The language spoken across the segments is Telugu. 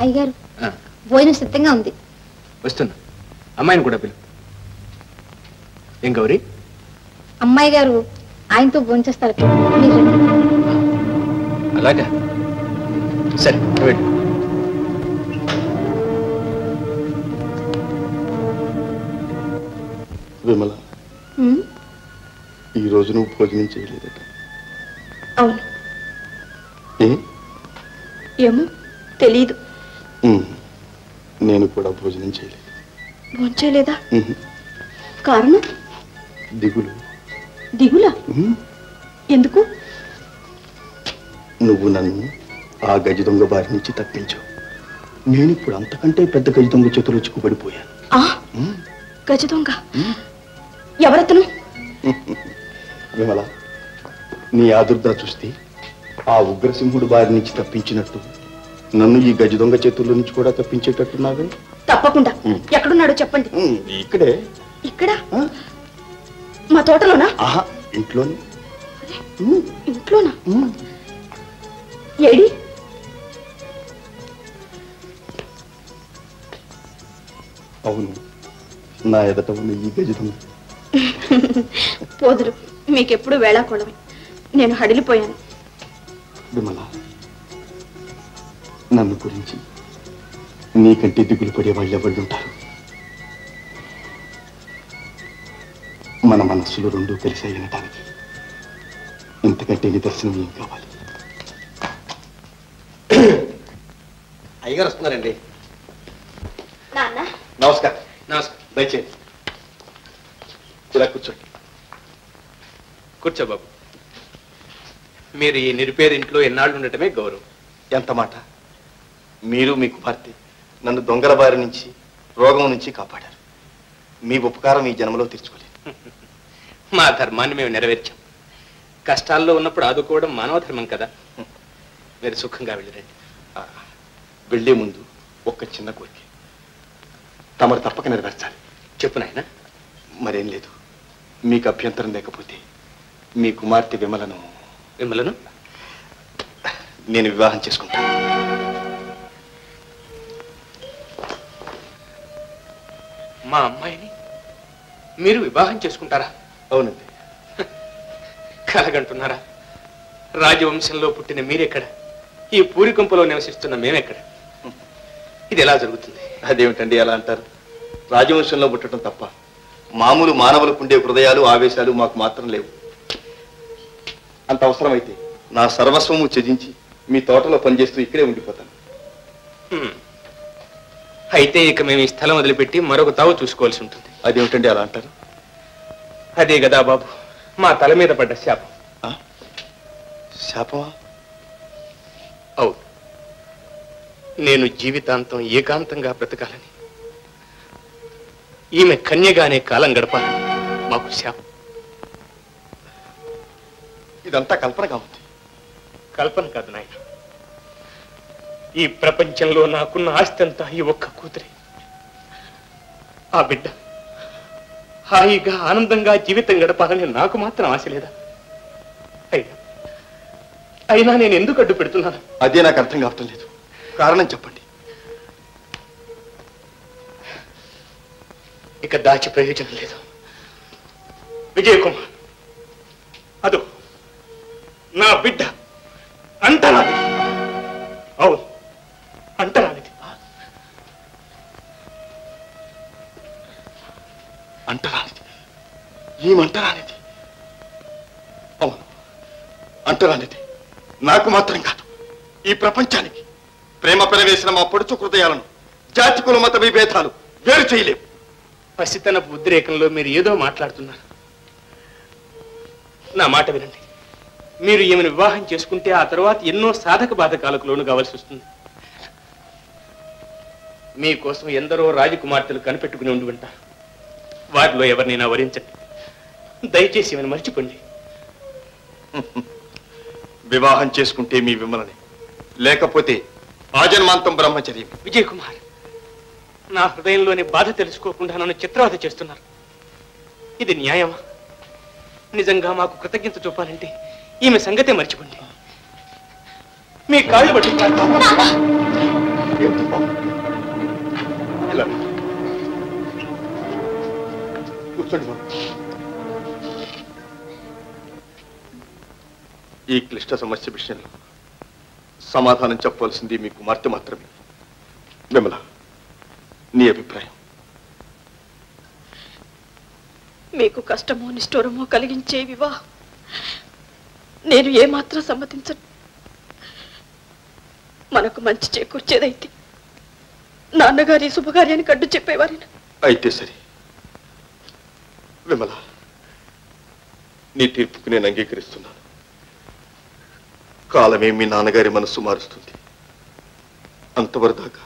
అయ్యగారు భోజనం సిద్ధంగా ఉంది. వస్తున్నా. అమ్మాయిని కూడా పిలు. ఏం గౌరీ? అమ్మాయి గారు ఆయనతో భోంచేస్తారు. అలాగా, సరే వెళ్ళు. విమల, ఈ రోజు నువ్వు భోజనం చేయలేదట. అవును. ఏమో తెలీదు. నేను కూడా భోజనం చేయలేదు. భోంచేయలేదా? కారణం? దిగులు. దిగులా? ఎందుకు? నువ్వు నన్ను ఆ గజ దొంగ బారి నుంచి తప్పించావు. నేను ఇప్పుడు అంతకంటే పెద్ద గజ దొంగ చేతులు చిక్కుబడిపోయాను. గజ దొంగ ఎవరతను? విమల, నీ ఆదుర్దా చూస్తే ఆ ఉగ్రసింహుడు బారి నుంచి తప్పించినట్టు నన్ను ఈ గజ దొంగ చేతుల్లో నుంచి కూడా తప్పించేటట్టున్నావే. తప్పకుండా. ఎక్కడున్నాడో చెప్పండి. ఇక్కడే. ఇక్కడ? మా తోటలోనా? ఆహా, ఇంట్లోనే. ఇంట్లోనా? ఏడి? అవును, నా ఎదట ఉన్న ఈ గజ దొంగ. పోదురు, మీకెప్పుడు వేళాకోళమే. నేను హడిలిపోయాను. విమల, నన్ను గురించి నీకంటే దిగులు పడే వాళ్ళు ఎవరుంటారు? మన మనస్సులు రెండూ కలిసి వినటానికి ఇంతకంటే నిదర్శనం ఏం కావాలి? అయ్యగారు వస్తున్నారండి. నమస్కారం. నమస్కారం. దయచేయండి. ఇలా కూర్చోండి. కూర్చో బాబు. మీరు ఈ నిరుపేరింట్లో ఎన్నాళ్ళు ఉండటమే గౌరవం. ఎంత మాట! మీరు మీ కుమార్తె నన్ను దొంగల బారి నుంచి, రోగం నుంచి కాపాడారు. మీ ఉపకారం ఈ జన్మలో తీర్చుకోలేదు. మా ధర్మాన్ని మేము నెరవేర్చాం. కష్టాల్లో ఉన్నప్పుడు ఆదుకోవడం మానవ ధర్మం కదా. మీరు సుఖంగా వెళ్ళిరండి. వెళ్లే ముందు ఒక్క చిన్న కోరిక తమరు తప్పక నెరవేర్చాలి. చెప్పు నాయనా. మరేం లేదు, మీకు అభ్యంతరం లేకపోతే మీ కుమార్తె విమలను నేను వివాహం చేసుకుంటాను. మా అమ్మాయిని మీరు వివాహం చేసుకుంటారా? అవునండి. కలగంటున్నారా? రాజవంశంలో పుట్టిన మీరెక్కడ? ఈ పూరికంపలో నివసిస్తున్న మేమెక్కడ? ఇది ఎలా జరుగుతుంది? అదేమిటండి ఎలా అంటారు? రాజవంశంలో పుట్టడం తప్ప మామూలు మానవులకు ఉండే హృదయాలు, ఆవేశాలు మాకు మాత్రం లేవు. అంత అవసరమైతే నా సర్వస్వము త్యజించి మీ తోటలో పనిచేస్తూ ఇక్కడే ఉండిపోతాను. అయితే ఇక మేము ఈ స్థలం వదిలిపెట్టి మరొక తావు చూసుకోవాల్సి ఉంటుంది. అదేమిటండి అలా అంటారు? అదే కదా బాబు మా తల మీద పడ్డ శాపం. శాపమా? అవును. నేను జీవితాంతం ఏకాంతంగా బ్రతకాలని, ఈమె కన్యగానే కాలం గడపాలని మాకు శాపం. ఇదంతా కల్పనగా ఉంది. కల్పన కాదు నాయన. ఈ ప్రపంచంలో నాకున్న ఆస్తి అంతా ఈ ఒక్క కూతురే. ఆ బిడ్డ హాయిగా ఆనందంగా జీవితం గడపాలని నాకు మాత్రం ఆశ లేదా? అయినా నేను ఎందుకు అడ్డు పెడుతున్నాను? అదే నాకు అర్థం కావటం లేదు. కారణం చెప్పండి. ఇక దాచి ప్రయోజనం లేదు. విజయ్ కుమార్, అదో నా బిడ్డ అంటరానిది. అవును, అంటరానిది. అంటరానిది? ఏమంటరానిది? అవును, అంటరానిది. నాకు మాత్రం కాదు, ఈ ప్రపంచానికి. ప్రేమ పెనవేసిన మా పొడుచు హృదయాలను జాతి కుల మత విభేదాలు వేరు చేయలేవు. పసితనపు ఉద్రేకంలో మీరు ఏదో మాట్లాడుతున్నారు. నా మాట వినండి. మీరు ఈమెను వివాహం చేసుకుంటే ఆ తర్వాత ఎన్నో సాధక బాధకాలకు లోను కావాల్సి వస్తుంది. మీకోసం ఎందరో రాజకుమార్తెలు కనిపెట్టుకుని ఉండి ఉంటారు. వారిలో ఎవరినైనా వరించండి. దయచేసి ఈమెను మర్చిపోండి. వివాహం చేసుకుంటే మీ విమలని, లేకపోతే ఆజన్మాంతం బ్రహ్మచర్యం. విజయ్ కుమార్, నా హృదయంలోని బాధ తెలుసుకోకుండా నన్ను చిత్రవధ చేస్తున్నారు. ఇది న్యాయమా? నిజంగా మాకు కృతజ్ఞత చూపాలంటే ఈమె సంగతే మర్చిపోండి. మీ కాళ్ళు పట్టుకుంటారు. కూర్చోండి బాబు. ఈ క్లిష్ట సమస్య విషయంలో సమాధానం చెప్పవలసింది మీ కుమార్తె మాత్రమే. విమల, నీ అభిప్రాయం? మీకు కష్టమో నిష్ఠూరమో కలిగించే వివాహం నేను ఏమాత్రం సమ్మతించను. మనకు మంచి చేకూర్చేదైతే నాన్నగారి శుభకార్యానికి అడ్డు చెప్పేవారిని. అయితే సరే విమల, నీ తీర్పుకు నేను అంగీకరిస్తున్నాను. కాలమే మీ నాన్నగారి మనస్సు మారుస్తుంది. అంతవరదాకా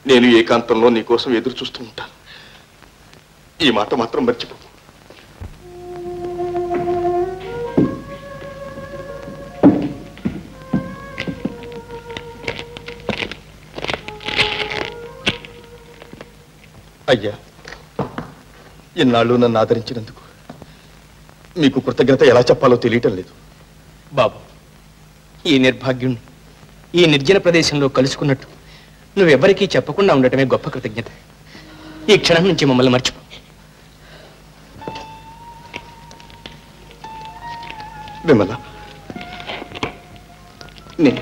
నేను ఏకాంతంలో నీ కోసం ఎదురు చూస్తూ ఉంటాను. ఈ మాట మాత్రం మర్చిపో. అయ్యా, ఇన్నాళ్ళు నన్ను ఆదరించినందుకు మీకు కృతజ్ఞత ఎలా చెప్పాలో తెలియటం లేదు. బాబు, ఈ నిర్భాగ్యుణ్ణి ఈ నిర్జన ప్రదేశంలో కలుసుకున్నట్టు నువ్వెవరికీ చెప్పకుండా ఉండటమే గొప్ప కృతజ్ఞత. ఈ క్షణం నుంచి మమ్మల్ని మర్చిపో. విమల, నే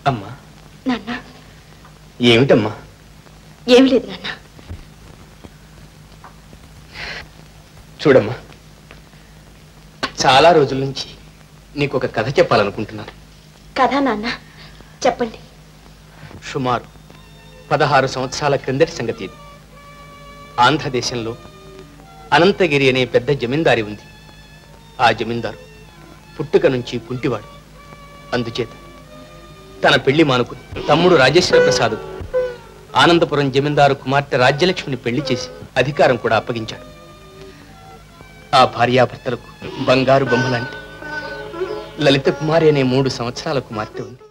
అమ్మా. నాన్న, ఏమిటమ్మా? ఏమి లేదు నాన్న. చూడమ్మా, చాలా రోజుల నుంచి నీకు ఒక కథ చెప్పాలనుకుంటున్నాను. కథ నాన్న, చెప్పండి. సుమారు 16 సంవత్సరాల క్రిందటి సంగతి ఇది. ఆంధ్రదేశంలో అనంతగిరి అనే పెద్ద జమీందారి ఉంది. ఆ జమీందారు పుట్టుక నుంచి కుంటివాడు. అందుచేత తన పెళ్లి మానుకుని తమ్ముడు రాజేశ్వర ప్రసాద్ ఆనందపురం జమీందారు కుమార్తె రాజ్యలక్ష్మిని పెళ్లి చేసి అధికారం కూడా అప్పగించాడు. ఆ భార్యాభర్తలకు బంగారు బొమ్మలాంటి లలిత కుమారి అనే 3 సంవత్సరాల కుమార్తె ఉంది.